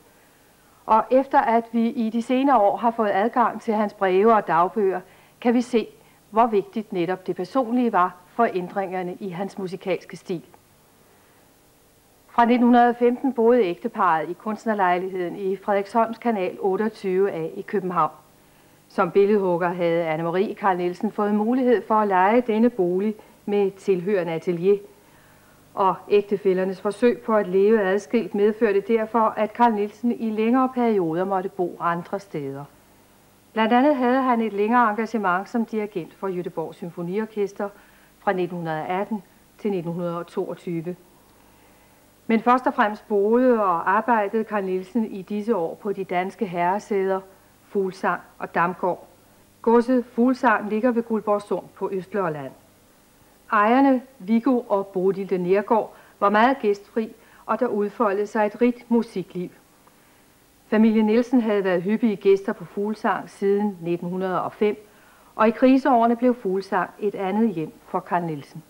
Og efter at vi i de senere år har fået adgang til hans breve og dagbøger, kan vi se, hvor vigtigt netop det personlige var for ændringerne i hans musikalske stil. Fra 1915 boede ægteparret i kunstnerlejligheden i Frederiksholms Kanal 28A i København. Som billedhugger havde Anne-Marie Carl Nielsen fået mulighed for at leje denne bolig med tilhørende atelier. Og ægtefællernes forsøg på at leve adskilt medførte derfor, at Carl Nielsen i længere perioder måtte bo andre steder. Blandt andet havde han et længere engagement som dirigent for Göteborgs Symfoniorkester fra 1918 til 1922. Men først og fremmest boede og arbejdede Carl Nielsen i disse år på de danske herresæder Fuglsang og Damgård. Godset Fuglsang ligger ved Guldborgsund på Østlolland. Ejerne, Viggo og Bodilde Nergård, var meget gæstfri, og der udfoldede sig et rigt musikliv. Familien Nielsen havde været hyppige gæster på Fuglsang siden 1905, og i kriseårene blev Fuglsang et andet hjem for Carl Nielsen.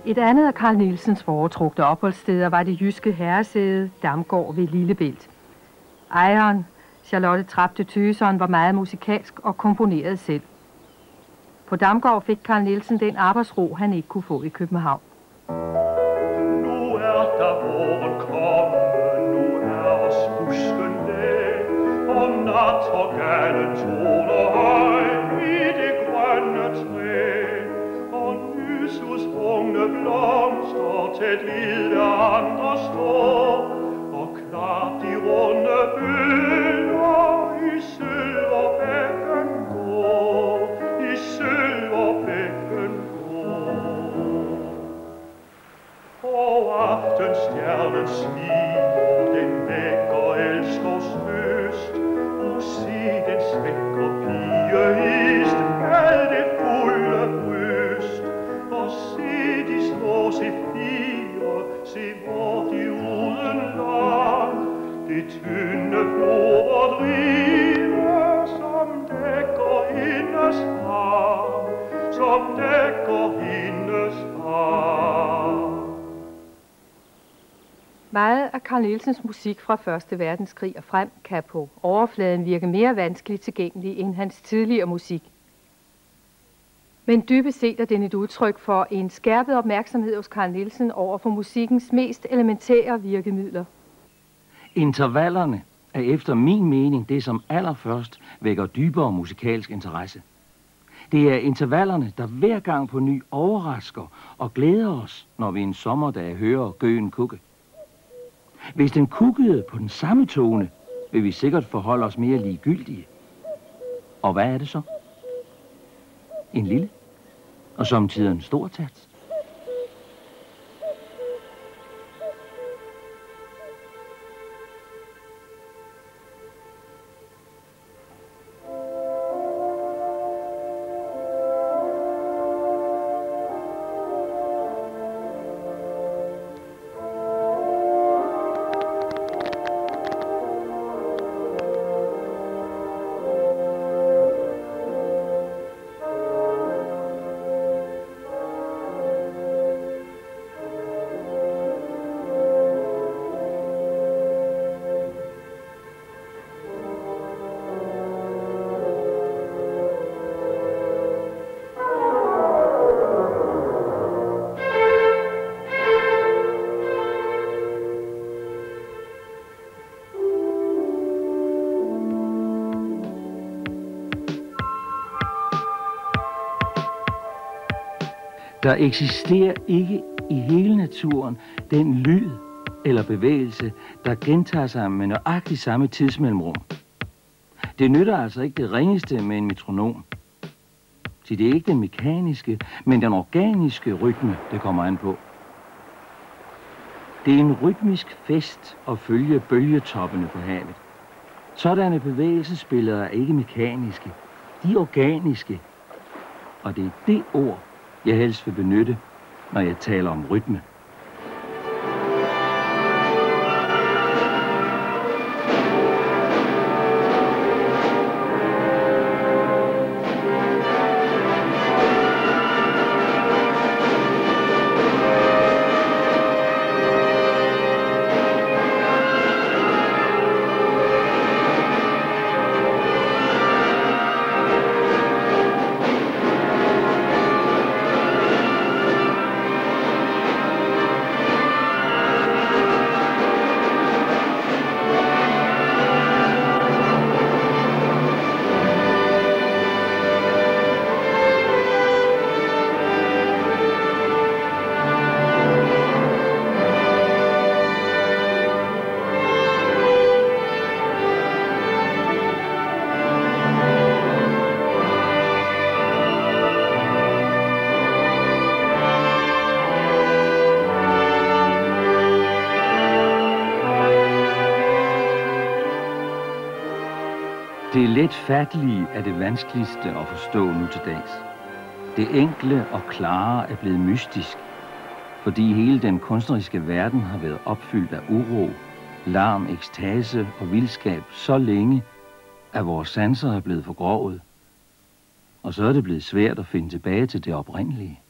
Et andet af Carl Nielsens foretrukne opholdssteder var det jyske herresæde Damgård ved Lillebælt. Ejeren, Charlotte Trapte Tøseren, var meget musikalsk og komponerede selv. På Damgård fik Carl Nielsen den arbejdsro, han ikke kunne få i København. Nu er der våren kommet, nu er os busken læg, og nat og gale toner høj i det grønne træ. Og nysudsprungne blomster tæt ved hverandre står, og klart de runde bølger i Silverbækken går, i Silverbækken går. Og aftenstjernen smiler, den vækker elskers lyst, og se den svækker pige hist med det fulde bryst, og se de små sefirer, se hvor de uden land, det tynde blod driver, som dækker hendes arm, som dækker hendes arm. Meget af Carl Nielsens musik fra 1. verdenskrig og frem kan på overfladen virke mere vanskeligt tilgængelig end hans tidligere musik. Men dybest set er den et udtryk for en skærpet opmærksomhed hos Carl Nielsen over for musikkens mest elementære virkemidler. Intervallerne er efter min mening det, som allerførst vækker dybere musikalsk interesse. Det er intervallerne, der hver gang på ny overrasker og glæder os, når vi en sommerdag hører gøen kukke. Hvis den kukkede på den samme tone, vil vi sikkert forholde os mere ligegyldige. Og hvad er det så? En lille, og samtidig en stor takt. Der eksisterer ikke i hele naturen den lyd eller bevægelse, der gentager sig med nøjagtigt samme tidsmellemrum. Det nytter altså ikke det ringeste med en metronom. Så det er ikke den mekaniske, men den organiske rytme, det kommer an på. Det er en rytmisk fest at følge bølgetoppene på havet. Sådanne bevægelsesbilleder er ikke mekaniske, de er organiske. Og det er det ord, jeg helst vil benytte, når jeg taler om rytme. Det letfattelige er det vanskeligste at forstå nu til dags. Det enkle og klare er blevet mystisk, fordi hele den kunstneriske verden har været opfyldt af uro, larm, ekstase og vildskab så længe, at vores sanser er blevet forgrovet. Og så er det blevet svært at finde tilbage til det oprindelige.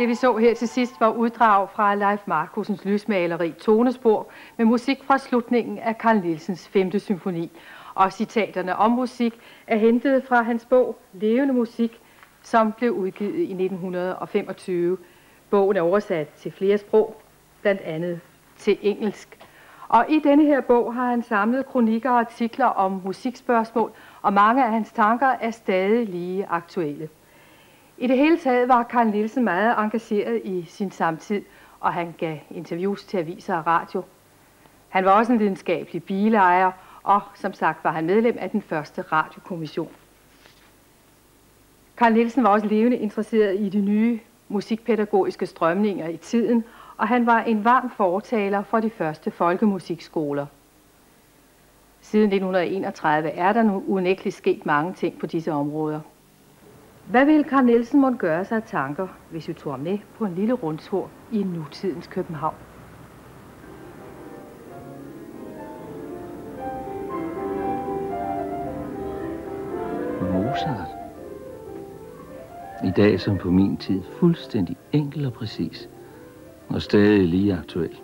Det vi så her til sidst var uddrag fra Leif Markusens lysmaleri Tonespor med musik fra slutningen af Carl Nielsens 5. symfoni. Og citaterne om musik er hentet fra hans bog Levende Musik, som blev udgivet i 1925. Bogen er oversat til flere sprog, blandt andet til engelsk. Og i denne her bog har han samlet kronikker og artikler om musikspørgsmål, og mange af hans tanker er stadig lige aktuelle. I det hele taget var Carl Nielsen meget engageret i sin samtid, og han gav interviews til aviser og radio. Han var også en lidenskabelig bilejer, og som sagt var han medlem af den første radiokommission. Carl Nielsen var også levende interesseret i de nye musikpædagogiske strømninger i tiden, og han var en varm fortaler for de første folkemusikskoler. Siden 1931 er der nu unægteligt sket mange ting på disse områder. Hvad ville Carl Nielsen måtte gøre sig af tanker, hvis vi tog ham med på en lille rundtur i nutidens København? Mozart. I dag som på min tid fuldstændig enkel og præcis, og stadig lige aktuel.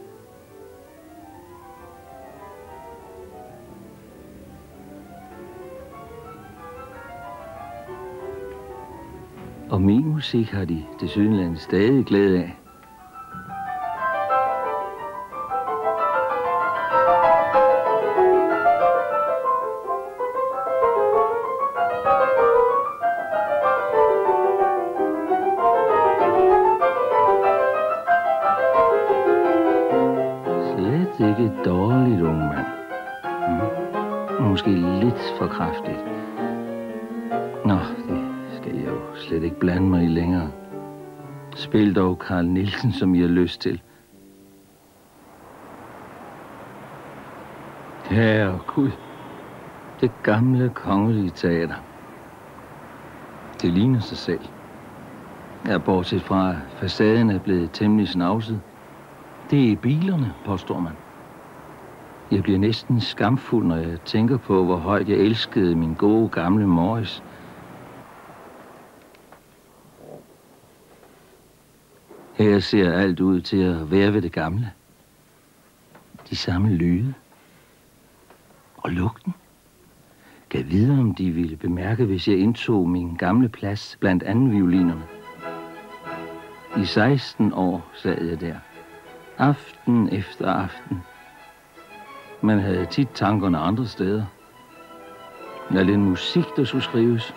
Og min musik har de tilsyneladende stadig glæde af. Slet ikke et dårligt, unge mand. Måske lidt for kraftigt. Nå, det skal jeg jo slet ikke blande mig i længere. Spil dog Carl Nielsen, som I har lyst til. Herre Gud, det gamle kongelige teater. Det ligner sig selv. Ja, bortset fra, at facaden er blevet temmelig snavset. Det er bilerne, påstår man. Jeg bliver næsten skamfuld, når jeg tænker på, hvor højt jeg elskede min gode gamle Morris. Her ser alt ud til at være ved det gamle. De samme lyde. Og lugten. Kan jeg vide, om de ville bemærke, hvis jeg indtog min gamle plads blandt anden violinerne. I 16 år sad jeg der. Aften efter aften. Man havde tit tankerne andre steder. Når den musik, der skulle skrives.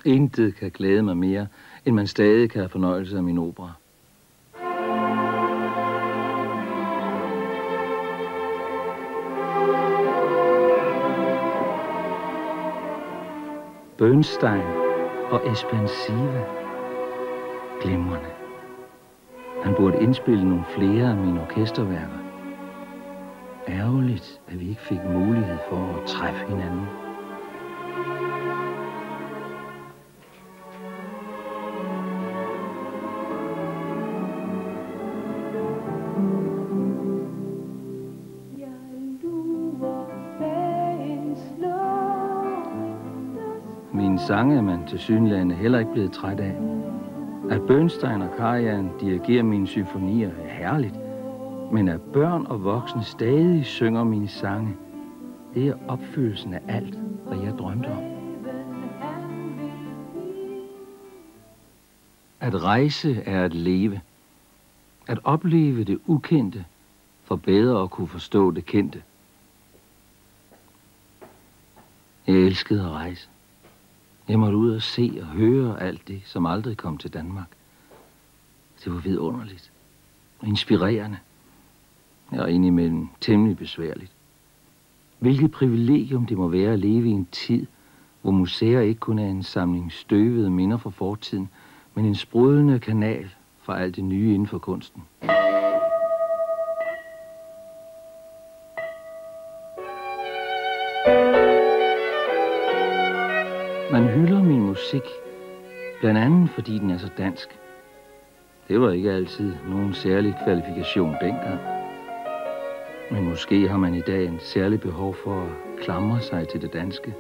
Intet kan glæde mig mere, end man stadig kan have fornøjelse af min opera. Bernstein og Espansiva. Glimrende. Han burde indspille nogle flere af mine orkesterværker. Ærgerligt, at vi ikke fik mulighed for at træffe hinanden. Mine sange er man tilsyneladende heller ikke blevet træt af. At Bernstein og Karajan dirigerer mine symfonier er herligt, men at børn og voksne stadig synger mine sange, det er opfyldelsen af alt, hvad jeg drømte om. At rejse er at leve. At opleve det ukendte, for bedre at kunne forstå det kendte. Jeg elskede at rejse. Jeg måtte ud og se og høre alt det, som aldrig kom til Danmark. Det var vidunderligt og inspirerende, og indimellem temmelig besværligt. Hvilket privilegium det må være at leve i en tid, hvor museer ikke kun er en samling støvede minder fra fortiden, men en sprudlende kanal for alt det nye inden for kunsten. Man hylder min musik, blandt andet fordi den er så dansk. Det var ikke altid nogen særlig kvalifikation dengang. Men måske har man i dag en særlig behov for at klamre sig til det danske.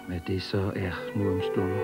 Hvad det så er nu om stunden.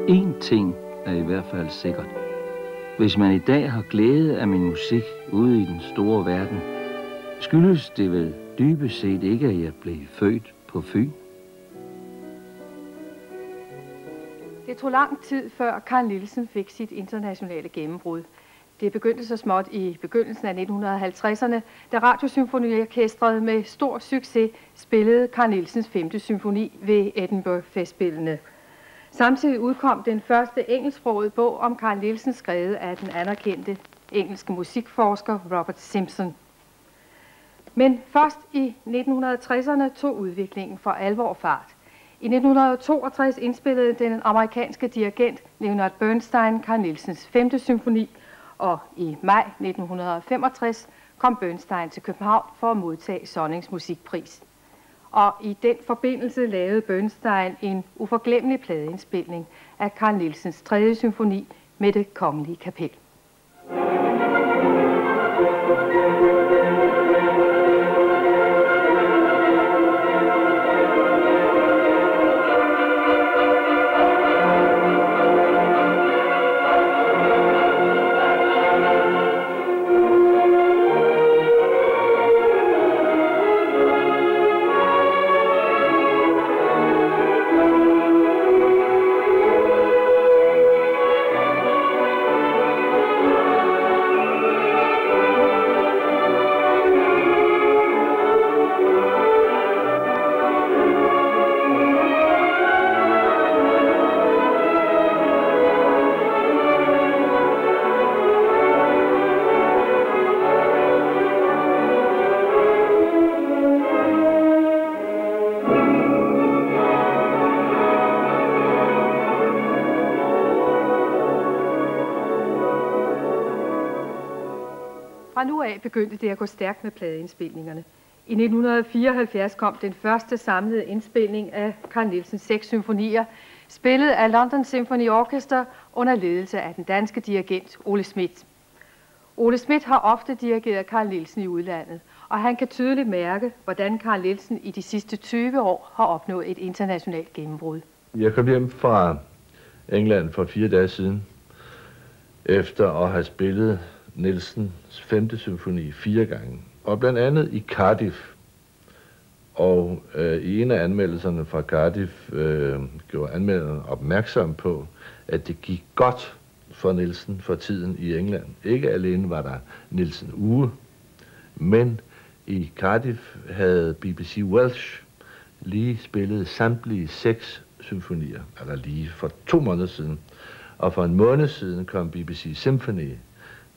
En ting er i hvert fald sikkert. Hvis man i dag har glæde af min musik ude i den store verden, skyldes det vel dybest set ikke, at jeg blev født på Fyn. Det tog lang tid, før Carl Nielsen fik sit internationale gennembrud. Det begyndte så småt i begyndelsen af 1950'erne, da Radiosymfoniorkestret med stor succes spillede Carl Nielsens 5. symfoni ved Edinburgh-festspillene. Samtidig udkom den første engelsksprogede bog om Carl Nielsen, skrevet af den anerkendte engelske musikforsker Robert Simpson. Men først i 1960'erne tog udviklingen for alvor fart. I 1962 indspillede den amerikanske dirigent Leonard Bernstein Carl Nielsens 5. symfoni, og i maj 1965 kom Bernstein til København for at modtage Sonnings musikpris. Og i den forbindelse lavede Bernstein en uforglemmelig pladeindspilning af Carl Nielsens 3. symfoni med Det Kongelige Kapel. Fra nu af begyndte det at gå stærkt med pladeindspilningerne. I 1974 kom den første samlede indspilning af Carl Nielsens 6 symfonier, spillet af London Symphony Orchestra under ledelse af den danske dirigent Ole Schmidt. Ole Schmidt har ofte dirigeret Carl Nielsen i udlandet, og han kan tydeligt mærke, hvordan Carl Nielsen i de sidste 20 år har opnået et internationalt gennembrud. Jeg kom hjem fra England for 4 dage siden, efter at have spillet Nielsens 5. symfoni 4 gange, og blandt andet i Cardiff. Og i en af anmeldelserne fra Cardiff gjorde anmelderne opmærksom på, at det gik godt for Nielsen for tiden i England. Ikke alene var der Nielsen uge, men i Cardiff havde BBC Welsh lige spillet samtlige 6 symfonier, eller lige for 2 måneder siden. Og for en måned siden kom BBC Symphony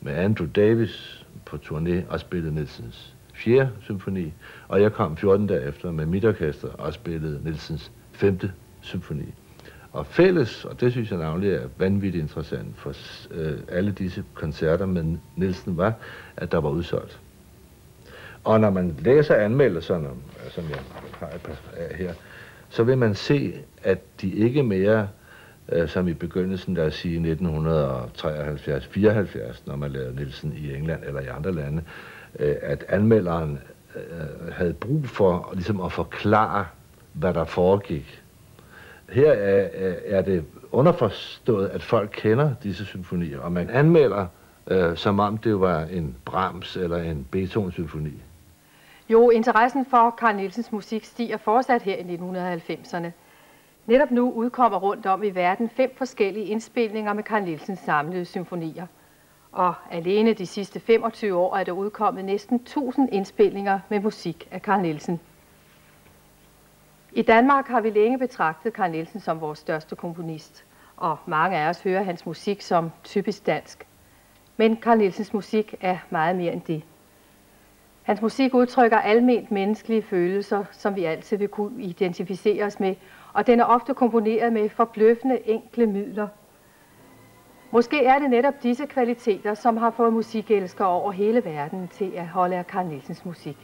med Andrew Davis på turné og spillede Nielsens 4. symfoni, og jeg kom 14 dage efter med mit orkester og spillede Nielsens 5. symfoni. Og fælles, og det synes jeg navnlig er vanvittigt interessant for alle disse koncerter med Nielsen, var, at der var udsolgt. Og når man læser anmeldelserne, som jeg har her, så vil man se, at de ikke mere, som i begyndelsen, lad os sige 1973-74, når man lavede Nielsen i England eller i andre lande, at anmelderen havde brug for ligesom at forklare, hvad der foregik. Her er det underforstået, at folk kender disse symfonier, og man anmelder, som om det var en Brahms eller en Beethoven-symfoni. Jo, interessen for Carl Nielsens musik stiger fortsat her i 1990'erne. Netop nu udkommer rundt om i verden 5 forskellige indspilninger med Carl Nielsens samlede symfonier. Og alene de sidste 25 år er der udkommet næsten 1000 indspilninger med musik af Carl Nielsen. I Danmark har vi længe betragtet Carl Nielsen som vores største komponist, og mange af os hører hans musik som typisk dansk. Men Carl Nielsens musik er meget mere end det. Hans musik udtrykker alment menneskelige følelser, som vi altid vil kunne identificere os med, og den er ofte komponeret med forbløffende enkle midler. Måske er det netop disse kvaliteter, som har fået musikelskere over hele verden til at holde af Carl Nielsens musik.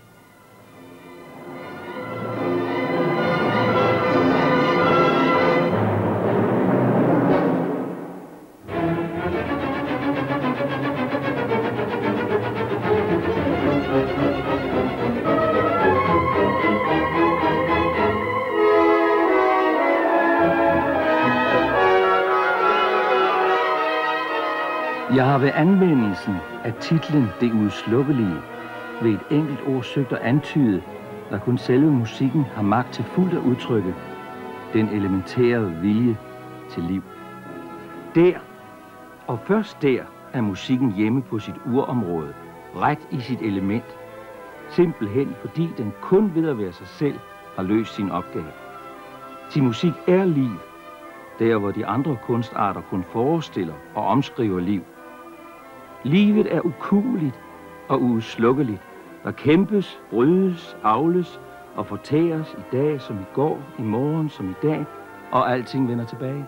Jeg har ved anvendelsen af titlen Det Udslukkelige ved et enkelt ord søgt at antyde, da kun selve musikken har magt til fuldt at udtrykke den elementære vilje til liv. Der, og først der, er musikken hjemme på sit urområde, ret i sit element, simpelthen fordi den kun ved at være sig selv har løst sin opgave. Til musik er liv, der hvor de andre kunstarter kun forestiller og omskriver liv. Livet er ukueligt og uudslukkeligt, der kæmpes, brydes, avles og fortæres i dag som i går, i morgen som i dag, og alting vender tilbage.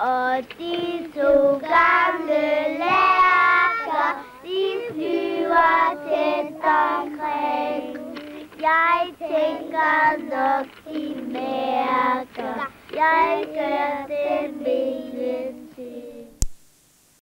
Og de to gamle lærker, de flyver tæt omkring. Jeg tænker nok, de mærker, jeg gør den